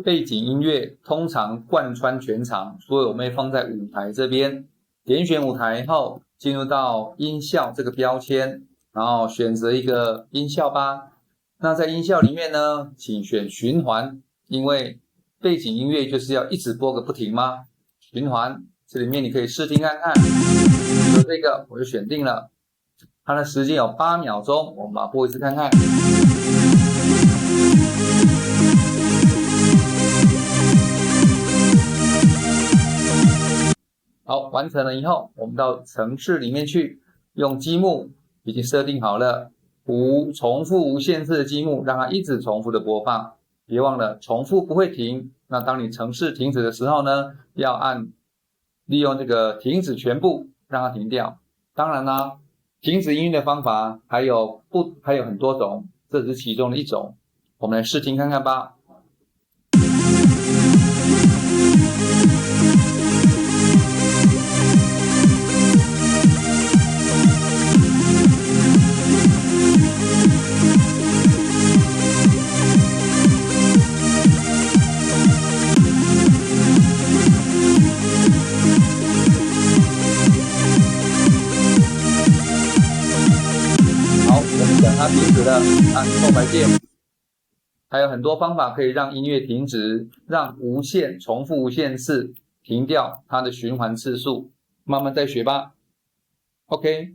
背景音乐通常贯穿全场，所以我们会放在舞台这边。点选舞台后，进入到音效这个标签，然后选择一个音效吧。那在音效里面呢，请选循环，因为背景音乐就是要一直播个不停嘛。循环，这里面你可以试听看看。有这个我就选定了，它的时间有8秒钟，我们把它播一次看看。好，完成了以后，我们到程式里面去，用积木已经设定好了重复无限次的积木，让它一直重复的播放。别忘了重复不会停。那当你程式停止的时候呢，要利用这个停止全部，让它停掉。当然啦，停止音乐的方法还有很多种，这只是其中的一种。我们来试听看看吧。好，我们等它停止了，按空白键。还有很多方法可以让音乐停止，让重复无限次停掉它的循环次数，慢慢再学吧。OK。